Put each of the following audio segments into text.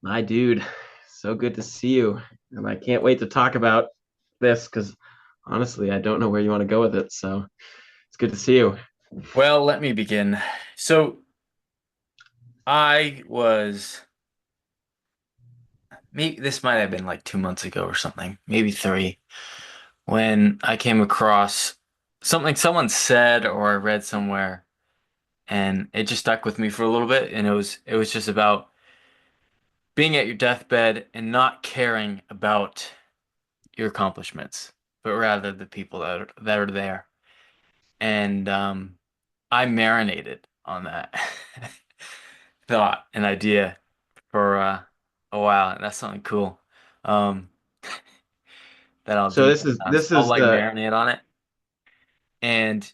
My dude, so good to see you. And I can't wait to talk about this because honestly, I don't know where you want to go with it. So it's good to see you. Well, let me begin. So I was maybe this might have been like 2 months ago or something, maybe three, when I came across something someone said or I read somewhere, and it just stuck with me for a little bit, and it was just about being at your deathbed and not caring about your accomplishments, but rather the people that are there. And I marinated on that thought and idea for a while, and that's something cool. Um, that I'll So deep this is so this I'll is like the marinate on it. And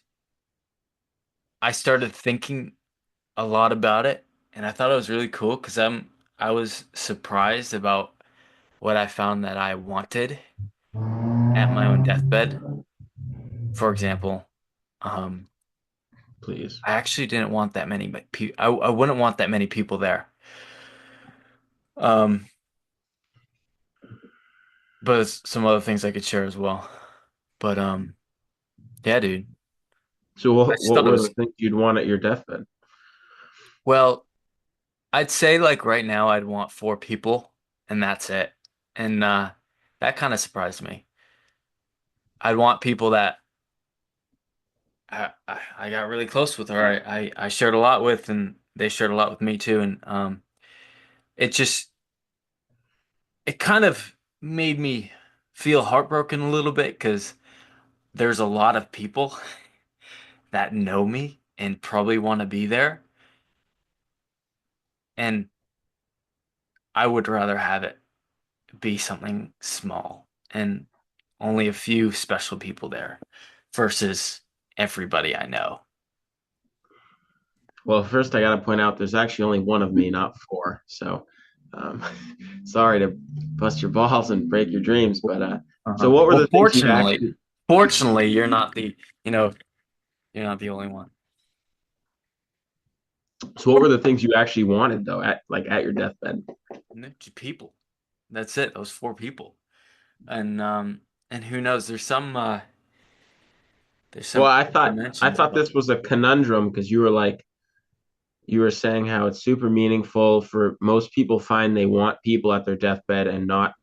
I started thinking a lot about it, and I thought it was really cool because I was surprised about what I found that I wanted at my own deathbed. For example, um, please. I actually didn't want that many people. I wouldn't want that many people there. Um, but there's some other things I could share as well. But yeah, dude. So I what just what thought it were the was things you'd want at your deathbed? well. I'd say like right now I'd want four people and that's it. And that kind of surprised me. I'd want people that I got really close with her. I shared a lot with and they shared a lot with me too. And it just it kind of made me feel heartbroken a little bit because there's a lot of people that know me and probably want to be there. And I would rather have it be something small and only a few special people there versus everybody I know. Well, first I got to point out there's actually only one of me, not four. So um, sorry to bust your balls and break your dreams, but so Uh-huh. what were Well, the things you actually fortunately, you know, you're not the only one. so what were the things you actually wanted though at your deathbed? Just people. That's it. Those four people. And and who knows? There's Well, some I thought I dimensions, thought but this was a conundrum because you were saying how it's super meaningful for most people find they want people at their deathbed and not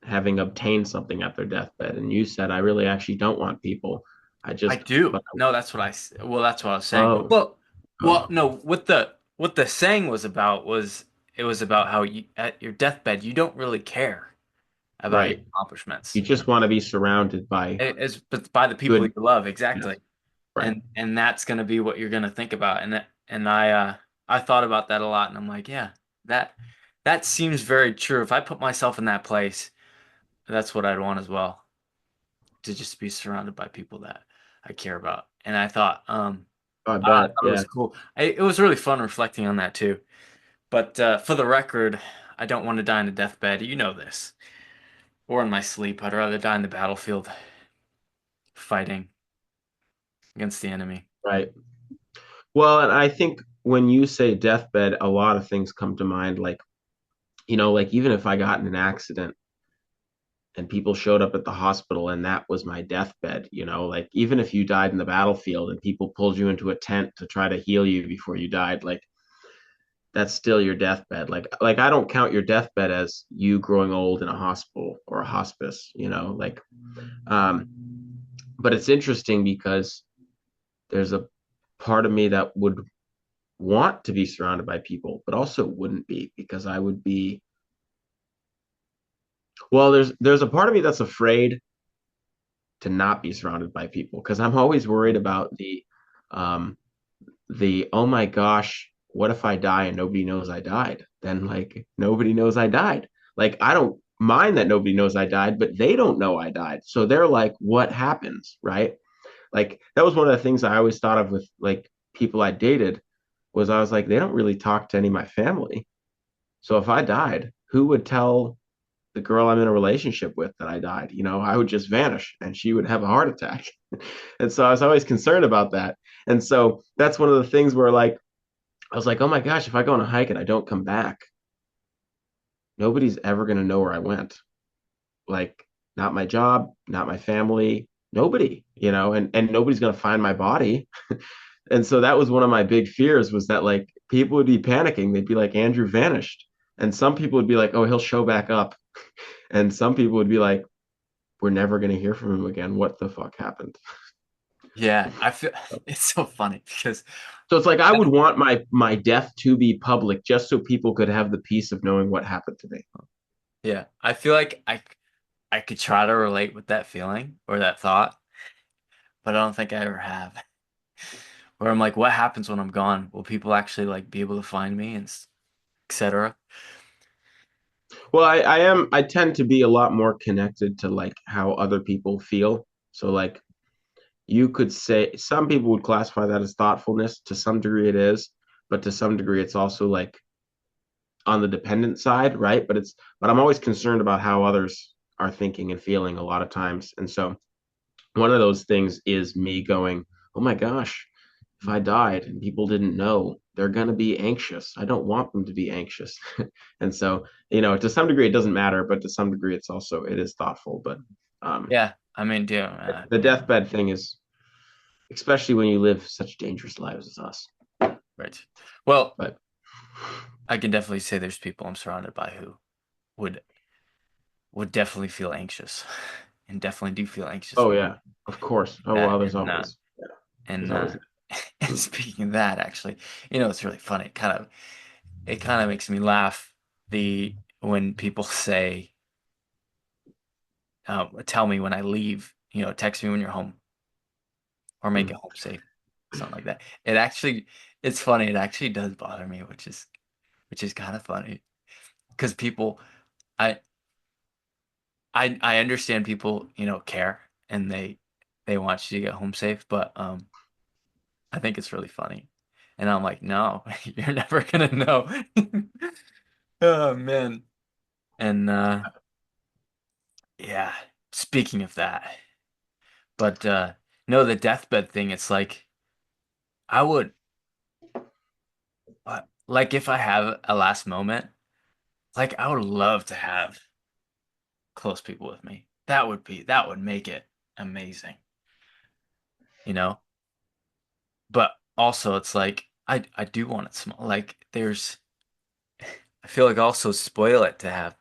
having obtained something at their deathbed. And you said I really actually don't want people. I I just do. but No, that's what well, that's what I was saying. oh Well, oh no, what the saying was about was it was about how you at your deathbed you don't really care about your right. You accomplishments. just want to be surrounded by It's but by the people good you love, yes exactly. right. And that's gonna be what you're gonna think about. And I thought about that a lot and I'm like, yeah, that that seems very true. If I put myself in that place, that's what I'd want as well, to just be surrounded by people that I care about. And I I bet thought it yeah. was cool. It was really fun reflecting on that too. But for the record, I don't want to die in a deathbed. You know this. Or in my sleep. I'd rather die in the battlefield fighting against the enemy. Right. Well, and I think when you say deathbed, a lot of things come to mind. Like, like even if I got in an accident and people showed up at the hospital and that was my deathbed, like even if you died in the battlefield and people pulled you into a tent to try to heal you before you died, like that's still your deathbed. Like I don't count your deathbed as you growing old in a hospital or a hospice, like um but it's interesting because there's a part of me that would want to be surrounded by people, but also wouldn't be because I would be well, there's a part of me that's afraid to not be surrounded by people because I'm always worried about um the oh my gosh, what if I die and nobody knows I died? Then like nobody knows I died. Like I don't mind that nobody knows I died, but they don't know I died. So they're like, what happens, right? Like that was one of the things I always thought of with like people I dated was I was like, they don't really talk to any of my family. So if I died, who would tell the girl I'm in a relationship with that I died? I would just vanish and she would have a heart attack. And so I was always concerned about that. And so that's one of the things where like I was like, oh my gosh, if I go on a hike and I don't come back, nobody's ever going to know where I went. Like, not my job, not my family, nobody, and nobody's going to find my body. And so that was one of my big fears, was that like people would be panicking. They'd be like, Andrew vanished. And some people would be like, oh, he'll show back up. And some people would be like, we're never going to hear from him again. What the fuck happened? Yeah, I feel it's so funny because So it's like I would want my death to be public just so people could have the peace of knowing what happened to me. yeah, I feel like I could try to relate with that feeling or that thought, but I don't think I ever have. Where I'm like, what happens when I'm gone? Will people actually like be able to find me and etc.? Well, I tend to be a lot more connected to like how other people feel. So like you could say some people would classify that as thoughtfulness. To some degree it is, but to some degree it's also like on the dependent side, right? But I'm always concerned about how others are thinking and feeling a lot of times. And so one of those things is me going, "Oh my gosh, if I died and people didn't know, they're going to be anxious. I don't want them to be anxious." And so, to some degree it doesn't matter, but to some degree it is thoughtful, but um Yeah, I mean, dude, the deathbed thing is, especially when you live such dangerous lives as us. right. Well, But I can definitely say there's people I'm surrounded by who would would definitely feel anxious and definitely do feel anxious oh when yeah, of course. Oh that well, there's and always and speaking of that, actually, it's really funny. It kind of makes me laugh the when people say, "Tell me when I leave," text me when you're home or make it home safe, something like that. It's funny. It actually does bother me, which is kind of funny because I I understand people, care and they want you to get home safe, but I think it's really funny. And I'm like, no, you're never gonna know. Oh man. And yeah, speaking of that, but no, the deathbed thing, it's like I would like if I have a last moment, like I would love to have close people with me. That would make it amazing, you know? But also it's like I do want it small. Like I feel like I also spoil it to have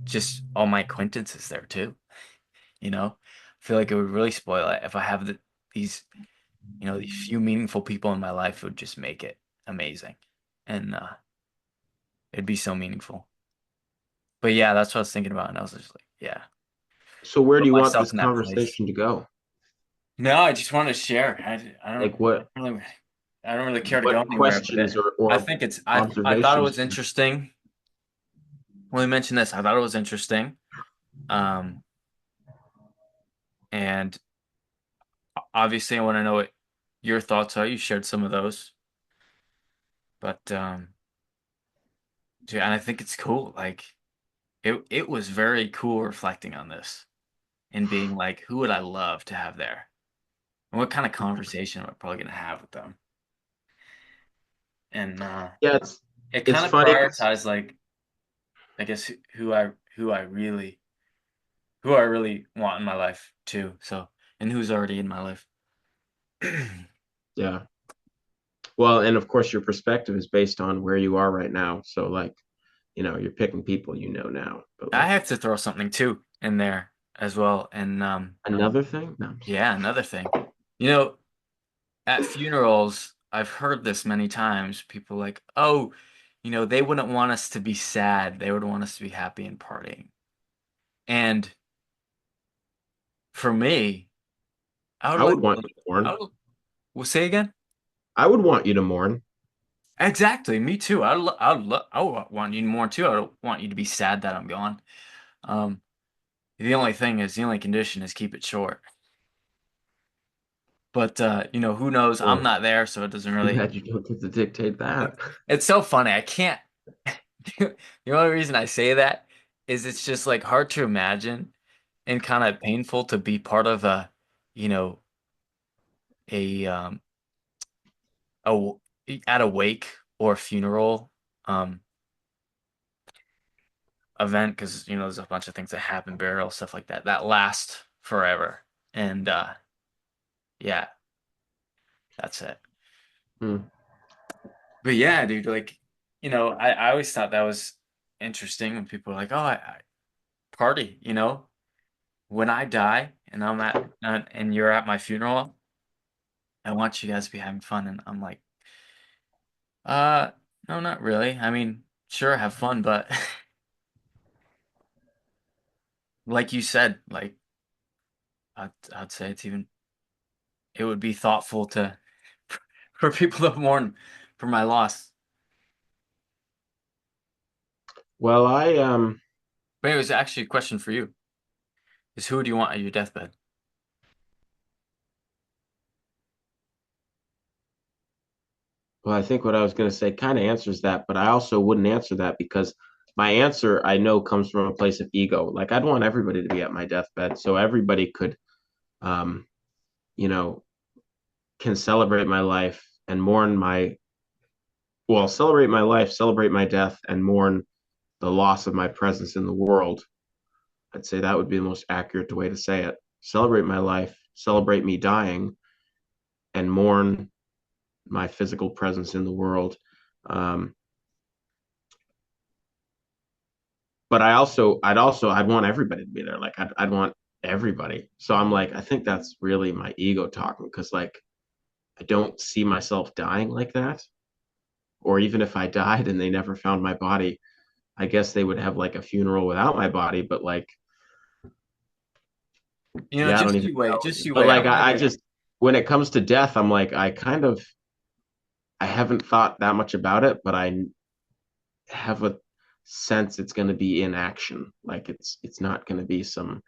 just all my acquaintances there too, you know? I feel like it would really spoil it if I have these, these few meaningful people in my life. It would just make it amazing. And it'd be so meaningful. But yeah, that's what I was thinking about, and I was just like, yeah, so where do put you want myself this in that place. conversation to go? No, I just wanted to share. Like what I don't really care to go what anywhere, but questions I or think I thought it observations was do you have? interesting when we mentioned this. I thought it was interesting. Um, and obviously, I want to know what your thoughts are. You shared some of those, but dude, and I think it's cool. Like it was very cool reflecting on this and being like, who would I love to have there, and what kind of conversation am I probably gonna have with them, and Yeah, it it's kind of funny 'cause prioritized like I guess who I really want in my life too. So and who's already in my life. yeah. Well, and of course your perspective is based on where you are right now. So like, you're picking people now. But I like have to throw something too in there as well. And another thing? No. yeah, another thing. You know, at funerals, I've heard this many times. People like, oh, they wouldn't want us to be sad. They would want us to be happy and partying. And for me, I would I like, would want you to I mourn. would, well, say again. I would want you to mourn. Exactly, me too. I would want you more too. I don't want you to be sad that I'm gone. Um, the only condition is keep it short. But who knows? I'm Well, not there, so it doesn't too really. bad you don't get to dictate that. It's so funny. I can't. The only reason I say that is it's just like hard to imagine and kind of painful to be part of you know, a a at a wake or a funeral. Um, event because there's a bunch of things that happen, burial stuff like that that last forever. And yeah, that's it. Hmm. But yeah, dude, like I always thought that was interesting when people are like, "Oh, I party," when I die and and you're at my funeral, I want you guys to be having fun. And I'm like, uh, no, not really. I mean, sure, have fun, but like you said, like I'd say it would be thoughtful to for people to mourn for my loss. Well, But anyways, actually a question for you is who do you want at your deathbed? well, I think what I was going to say kind of answers that, but I also wouldn't answer that because my answer I know comes from a place of ego. Like I'd want everybody to be at my deathbed so everybody could, um, you know, can celebrate my life and mourn my, well, celebrate my life, celebrate my death, and mourn the loss of my presence in the world. I'd say that would be the most accurate way to say it. Celebrate my life, celebrate me dying, and mourn my physical presence in the world. Um, but I'd want everybody to be there. Like I'd want everybody. So I'm like, I think that's really my ego talking because like I don't see myself dying like that. Or even if I died and they never found my body, I guess they would have like a funeral without my body. But like, yeah, I don't Just even you wait, know. just you But wait. I like, want to I be. just when it comes to death, I'm like, I haven't thought that much about it, but I have a sense it's going to be in action. Like it's not going to be some,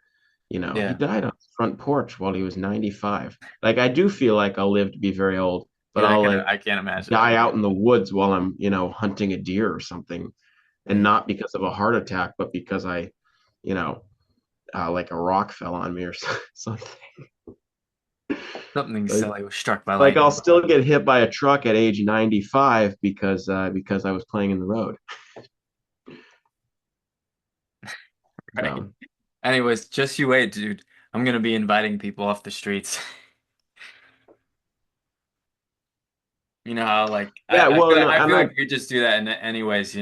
he Yeah, died on his front porch while he was 95. Like I do feel like I'll live to be very old, but dude, I'll like I can't imagine. die out in the woods while I'm, hunting a deer or something, and Yeah. not because of a heart attack, but because you know, like a rock fell on me or something. Something Like, silly was struck by like I'll lightning. still get hit by a truck at age 95 because I was playing in the road. Right. So Anyways, just you wait, dude. I'm gonna be inviting people off the streets. You know how like yeah, well, no, I I'm feel not. like we just do that in anyways,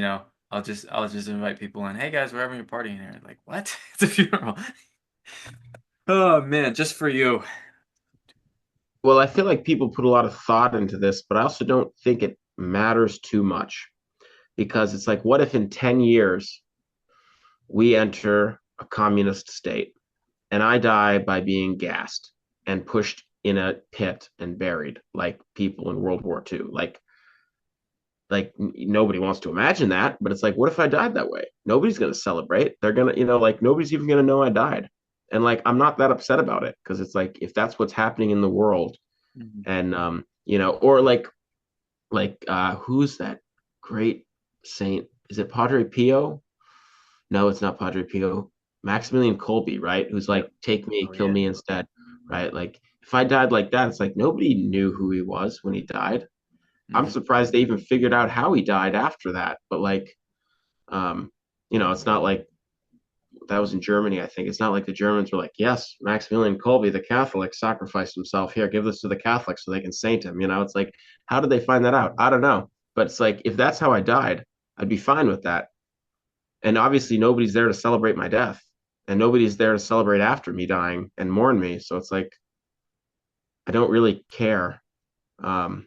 I'll just invite people in. Hey guys, we're having a party in here. Like, what? It's a funeral. Oh man, just for you. Well, I feel like people put a lot of thought into this, but I also don't think it matters too much because it's like, what if in 10 years we enter a communist state and I die by being gassed and pushed in a pit and buried like people in World War II? Like nobody wants to imagine that, but it's like, what if I died that way? Nobody's going to celebrate. They're going to, like nobody's even going to know I died. And like, I'm not that upset about it because it's like, if that's what's happening in the world Mhm. and, or who's that great saint? Is it Padre Pio? No, it's not Padre Pio. Maximilian Kolbe, right? Who's like, Yep. take me, Oh kill yeah. me instead, right? Like, if I died like that, it's like nobody knew who he was when he died. I'm Mhm. surprised they even figured out how he died after that. But like, um, it's not like that was in Germany, I think. It's not like the Germans were like, yes, Maximilian Kolbe, the Catholic, sacrificed himself. Here, give this to the Catholics so they can saint him. It's like, how did they find that out? I don't know. But it's like, if that's how I died, I'd be fine with that. And obviously, nobody's there to celebrate my death, and nobody's there to celebrate after me dying and mourn me. So it's like, I don't really care. Um,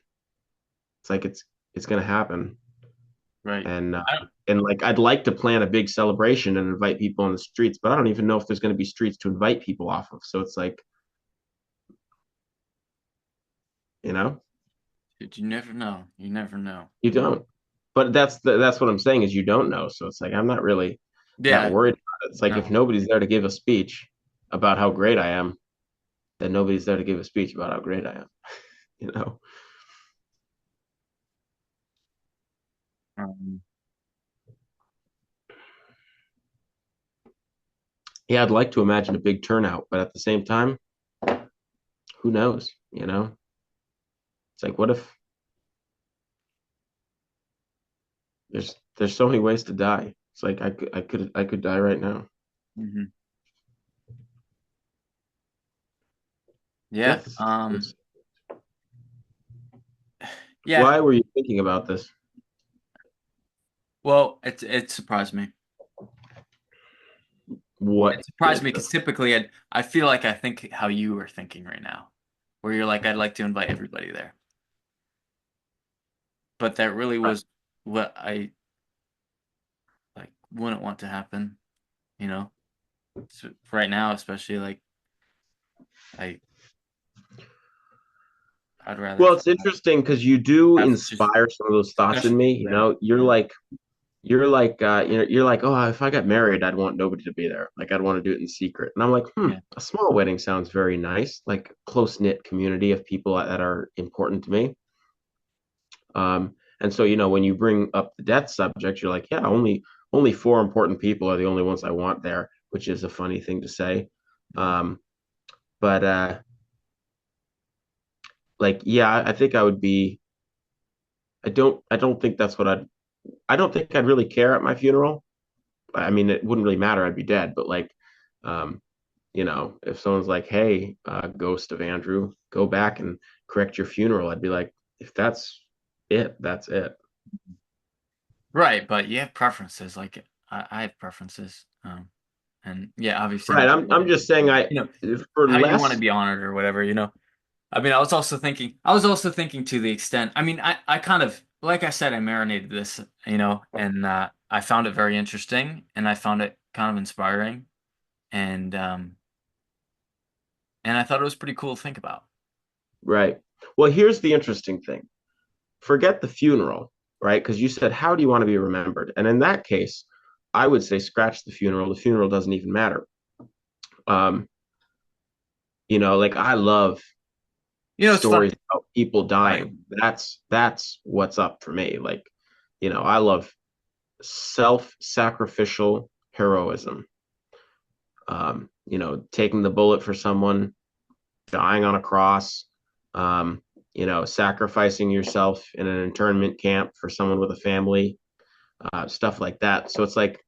it's like it's gonna happen, Right. and I don't, like I'd like to plan a big celebration and invite people on the streets, but I don't even know if there's going to be streets to invite people off of. So it's like, you know, dude, you never know. You never know. you don't. But that's what I'm saying is you don't know. So it's like I'm not really that Yeah. worried about it. It's like if No. nobody's there to give a speech about how great I am, then nobody's there to give a speech about how great I am. You know. Um, Yeah, I'd like to imagine a big turnout, but at the same time, who knows? It's like what if there's so many ways to die. It's like I could die right now. Hmm. Yeah. Death is Yeah. Why were you thinking about this? Well, it surprised me. What It surprised did me though? because typically I feel like I think how you are thinking right now, where you're like, I'd like to invite everybody there. But that really Right. was what I like wouldn't want to happen, you know? So right now, especially like I I'd rather Well, it's interesting because you do have just inspire some of those thoughts in special me. people You there. know, you're like, oh, if I got married, I'd want nobody to be there. Like I'd want to do it in secret. And I'm like, Yeah. a small wedding sounds very nice, like close-knit community of people that are important to me. And so, when you bring up the death subject, you're like, yeah, only four important people are the only ones I want there, which is a funny thing to say. Um, but like, yeah, I think I would be. I don't think that's what I don't think I'd really care at my funeral. I mean, it wouldn't really matter. I'd be dead. But like, um, if someone's like, "Hey, ghost of Andrew, go back and correct your funeral," I'd be like, "If that's it, that's it." Right, but you have preferences. Like I have preferences. And yeah, obviously Right. not, I'm just saying you know, for how you want to less. be honored or whatever, you know. I mean, I was also thinking to the extent, I mean, I kind of, like I said, I marinated this, and I found it very interesting and I found it kind of inspiring and, um, and I thought it was pretty cool to think about. Right. Well, here's the interesting thing. Forget the funeral, right? Because you said, "How do you want to be remembered?" And in that case, I would say scratch the funeral. The funeral doesn't even matter. Um, like I love It's funny. stories about people Like, dying. That's what's up for me. Like, I love self-sacrificial heroism. Taking the bullet for someone, dying on a cross, um, sacrificing yourself in an internment camp for someone with a family, stuff like that. So it's like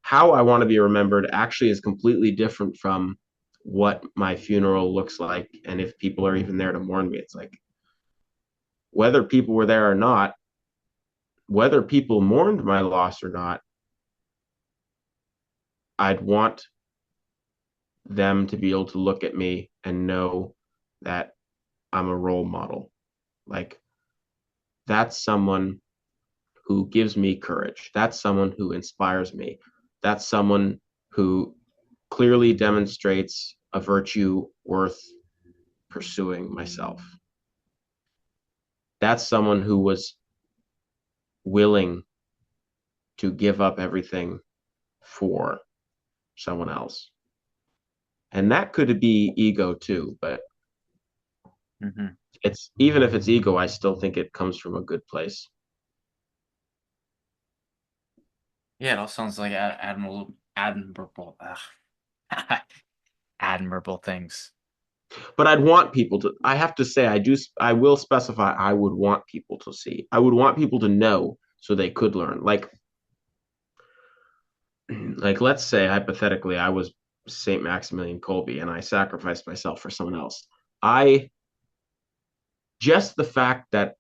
how I want to be remembered actually is completely different from what my funeral looks like and if people are even there to mourn me. It's like whether people were there or not, whether people mourned my loss or not, I'd want them to be able to look at me and know that I'm a role model. Like that's someone who gives me courage. That's someone who inspires me. That's someone who clearly demonstrates a virtue worth pursuing myself. That's someone who was willing to give up everything for someone else. And that could be ego too, but hmm it's even if it's ego, I still think it comes from a good place. yeah, it all sounds like admirable things. But I'd want people to, I have to say, I will specify, I would want people to see. I would want people to know so they could learn. Like let's say hypothetically, I was St. Maximilian Kolbe and I sacrificed myself for someone else. I just the fact that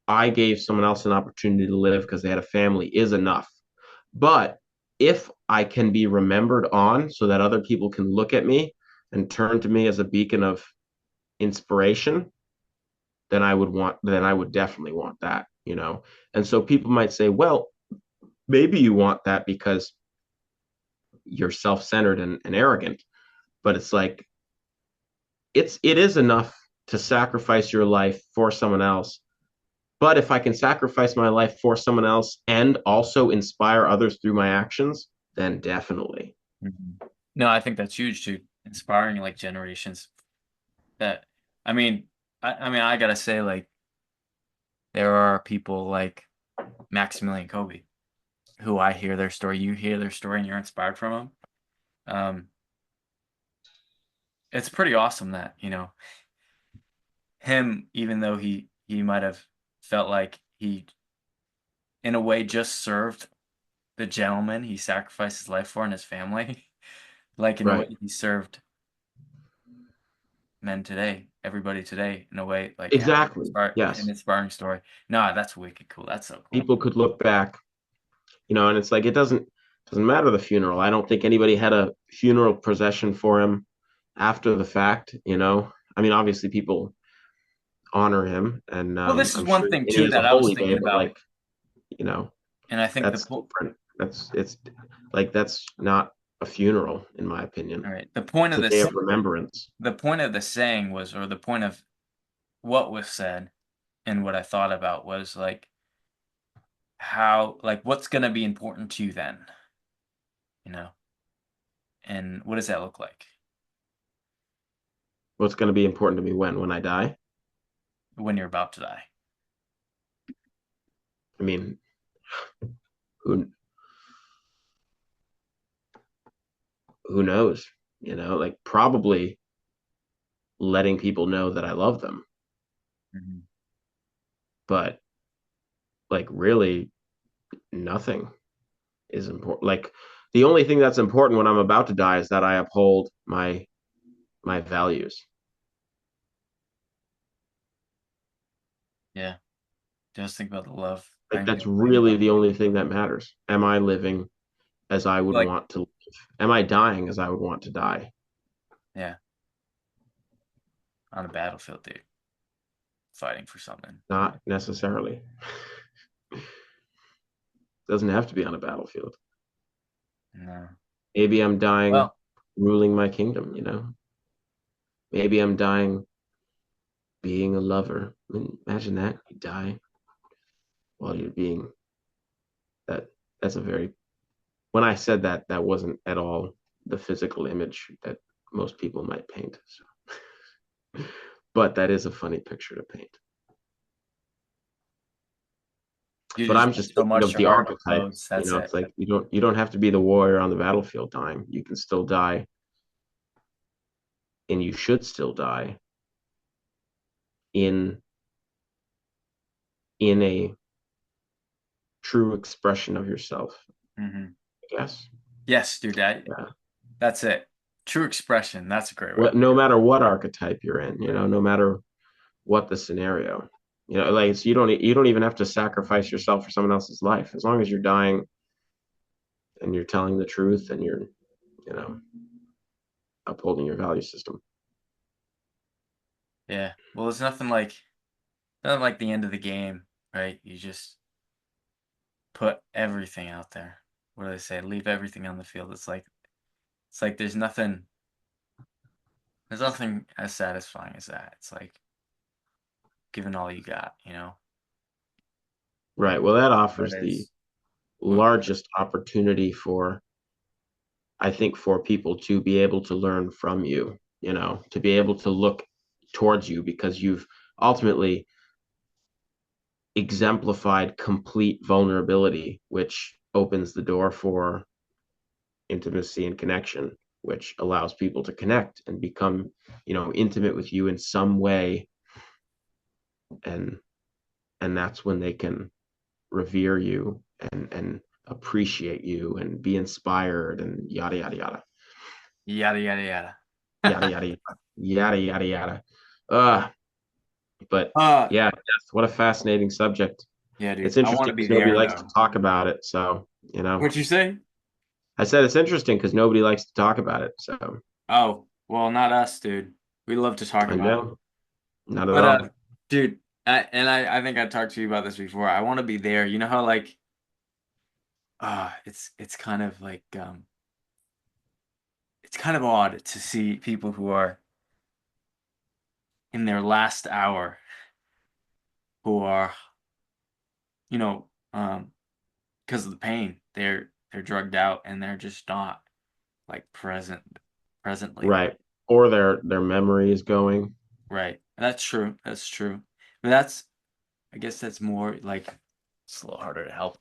I gave someone else an opportunity to live because they had a family is enough. But if I can be remembered on so that other people can look at me and turn to me as a beacon of inspiration, then I would definitely want that. And so people might say, well, maybe you want that because you're self-centered and arrogant, but it's like it is enough to sacrifice your life for someone else. But if I can sacrifice my life for someone else and also inspire others through my actions, then definitely. Mhm. No, I think that's huge too. Inspiring like generations that I mean I gotta say like there are people like Maximilian Kolbe who I hear their story, you hear their story and you're inspired from them. Um it's pretty awesome that, him, even though he might have felt like he in a way just served the gentleman he sacrificed his life for and his family. Like in a way Right. he served men today, everybody today, in a way like it had Exactly. an Yes. inspiring story. Nah, that's wicked cool. That's so cool. People could look back, and it's like it doesn't matter the funeral. I don't think anybody had a funeral procession for him after the fact. I mean, obviously people honor him, and Well, this is I'm one sure, thing and he too has a that I was holy day, thinking but about, like, you know, and I think that's different. It's like that's not a funeral, in my opinion. all right, the point It's of a day this, of remembrance. the point of the saying was, or the point of what was said, and what I thought about was like how, like, what's gonna be important to you then, you know, and what does that look like What's going to be important to me when I die? when you're about to die? I mean, who who knows? Like probably letting people know that I love them, Mhm. but like really nothing is important. Like the only thing that's important when I'm about to die is that I uphold my values. Yeah, just think about the love. Like I'm that's gonna bring really about. the only thing that matters. Am I living as I would Like, want to live? Am I dying as I would want to die? yeah, on a battlefield, dude, fighting for something. Not necessarily. Doesn't have to be on a battlefield. No. Maybe I'm dying Well, ruling my kingdom. Maybe I'm dying being a lover. I mean, imagine that. You die while you're being that. That's a very, when I said that, that wasn't at all the physical image that most people might paint. So. But that is a funny picture to paint. you But just I'm got just so thinking much of to the hurt archetypes. those. That's it. It's like you don't have to be the warrior on the battlefield dying. You can still die, and you should still die in in a true expression of yourself, Hmm. I guess. Yes, dude. Yeah. That's it. True expression. That's a great way. What no matter what archetype you're in, no matter what the scenario. Like so you don't even have to sacrifice yourself for someone else's life. As long as you're dying and you're telling the truth and you're, you know, upholding your value system. Yeah. Well, it's nothing like the end of the game, right? You just put everything out there. What do they say? Leave everything on the field. It's like there's nothing as satisfying as that. It's like giving all you got. Right. Well, that But offers it the is. What? largest opportunity for, I think, for people to be able to learn from you, to be able to look towards you because you've ultimately exemplified complete vulnerability, which opens the door for intimacy and connection, which allows people to connect and become, intimate with you in some way. And that's when they can revere you and appreciate you and be inspired and yada yada yada. Yada yada yada. Yada yada yada. Yada yada yada. Uh, but uh, yeah, yes, what a fascinating subject. yeah, It's dude. I want interesting to be because nobody there likes to though. talk about it. So, What'd you say? I said it's interesting because nobody likes to talk about it. So Oh, well, not us, dude. We love to talk I about it. know, not at But all. dude, I think I talked to you about this before. I want to be there. You know how like it's kind of like it's kind of odd to see people who are in their last hour who are, you know, because of the pain, they're drugged out and they're just not like presently there. Right. Or their memory is going. Right. That's true. That's true. But that's I guess that's more like it's a little harder to help.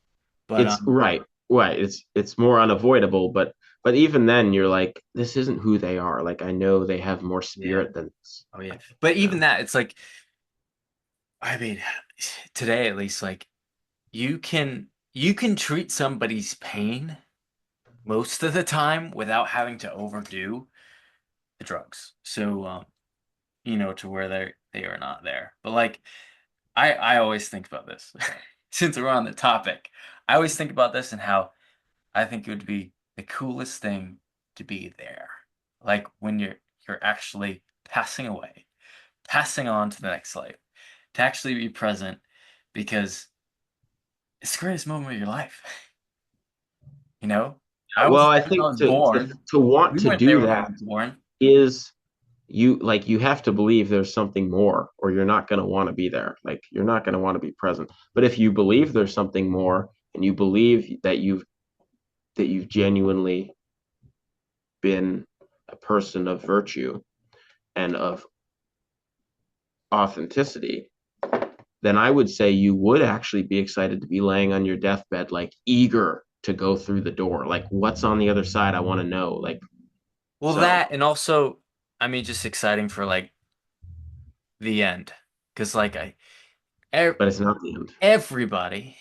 But It's right. Right. It's more unavoidable, but even then you're like, this isn't who they are. Like I know they have more yeah. spirit than this. Oh yeah. But You know? even that, it's like I mean, today at least, like you can. you can treat somebody's pain most of the time without having to overdo the drugs. So, to where they are not there. But like, I always think about this since we're on the topic. I always think about this and how I think it would be the coolest thing to be there. Like when you're actually passing away, passing on to the next life, to actually be present because it's the greatest moment of your life. You know? I was Well, I there when I think was to born. to want We to weren't do there when I that was born. is you have to believe there's something more, or you're not going to want to be there. Like you're not going to want to be present. But if you believe there's something more, and you believe that you've genuinely been a person of virtue and of authenticity, then I would say you would actually be excited to be laying on your deathbed, like eager to go through the door. Like, what's on the other side? I want to know. Like, Well, so, that and also, I mean, just exciting for like the end, because like e- but it's not the end. everybody,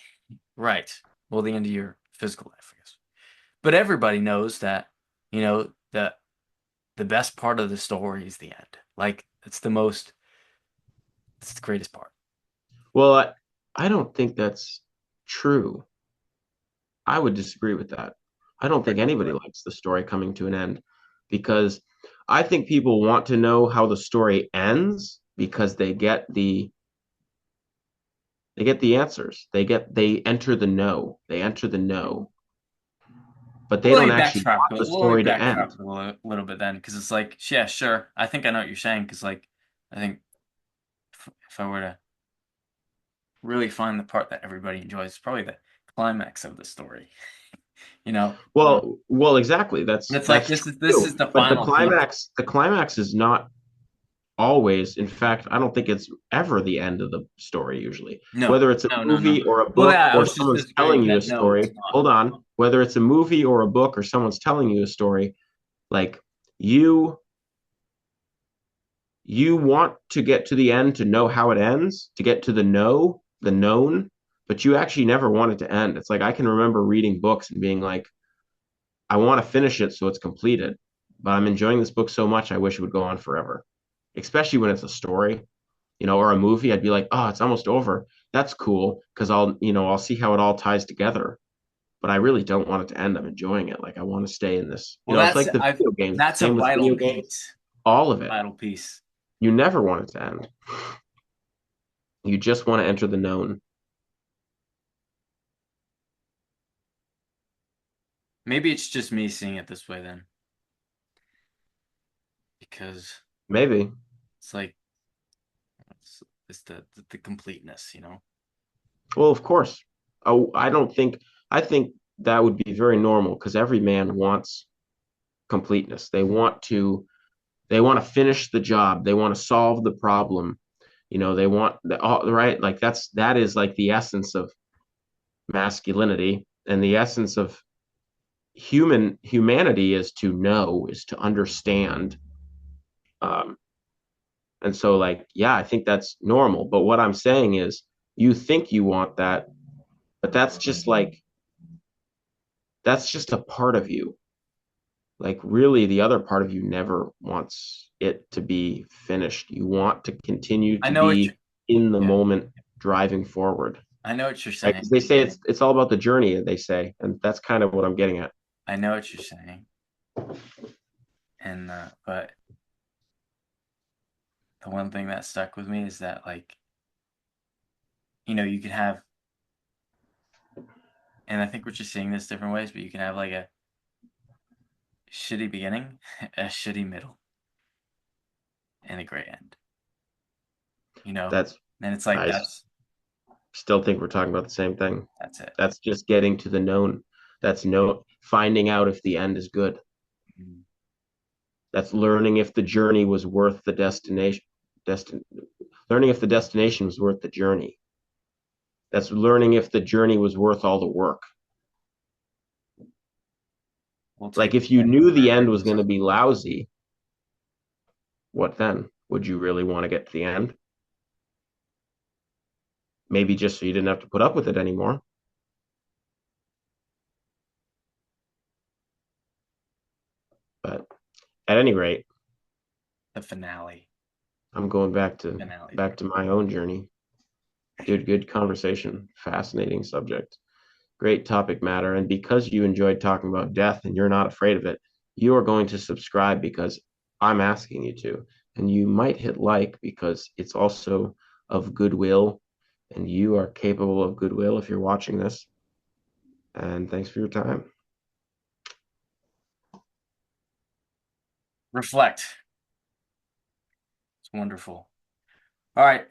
right? Well, the end of your physical life, I guess. But everybody knows that, that the best part of the story is the end. Like it's the greatest part. Well, I don't think that's true. I would disagree with that. I don't think anybody likes the story coming to an end because I think people want to know how the story ends because they get the answers. They enter the know. They enter the know, but they Well, let don't me actually backtrack. want the Well, let me story to end. backtrack a little bit then, because it's like, yeah, sure. I think I know what you're saying, because like, I think if I were to really find the part that everybody enjoys, it's probably the climax of the story. You know, Well, exactly. and That's it's like that's this is true. the But the final piece. climax is not always. In fact, I don't think it's ever the end of the story usually. No, Whether it's a no, no, no. movie or a Well, book yeah, I or was just someone's disagreeing telling with you a that. No, it's story. not. Hold on. Whether it's a movie or a book or someone's telling you a story, like you you want to get to the end to know how it ends, to get to the known, but you actually never want it to end. It's like I can remember reading books and being like, I want to finish it so it's completed, but I'm enjoying this book so much I wish it would go on forever. Especially when it's a story, or a movie, I'd be like, oh, it's almost over. That's cool because I'll see how it all ties together. But I really don't want it to end. I'm enjoying it. Like I want to stay in this. Well, It's like the video games. that's a Same with vital video games. piece. All of it. Vital piece. You never want it to end. You just want to enter the known. Maybe it's just me seeing it this way then, because Maybe. it's like it's the completeness. Well, of course. Oh, I think that would be very normal because every man wants completeness. They want to finish the job. They want to solve the problem. They want right. Like that is like the essence of masculinity, and the essence of humanity is to know, is to understand. Um, and so, like, yeah, I think that's normal. But what I'm saying is, you think you want that, but that's just a part of you. Like, really, the other part of you never wants it to be finished. You want to continue I to know what you be in the yeah, moment, driving forward. I know what you're Right? saying. Because they say it's all about the journey, they say, and that's kind of what I'm getting at. I know what you're saying. And but the one thing that stuck with me is that like, you can have, and I think we're just seeing this different ways, but you can have like a shitty beginning, a shitty middle, and a great end. You know? That's And it's like I still think we're talking about the same thing. that's it. That's just getting to the known. That's finding out if the end is good. Mm. That's learning if the journey was worth the destination. Destin, learning if the destination was worth the journey. That's learning if the journey was worth all the work. Like Ultimately, if you that's knew where the it end was going is. to be lousy, what then? Would you really want to get to the end? Maybe just so you didn't have to put up with it anymore. at any rate, The finale. I'm going back to Finale. my own journey. Dude, good conversation. Fascinating subject. Great topic matter. And because you enjoyed talking about death and you're not afraid of it, you are going to subscribe because I'm asking you to. And you might hit like because it's also of goodwill and you are capable of goodwill if you're watching this. And thanks for your time. Reflect. It's wonderful. All right.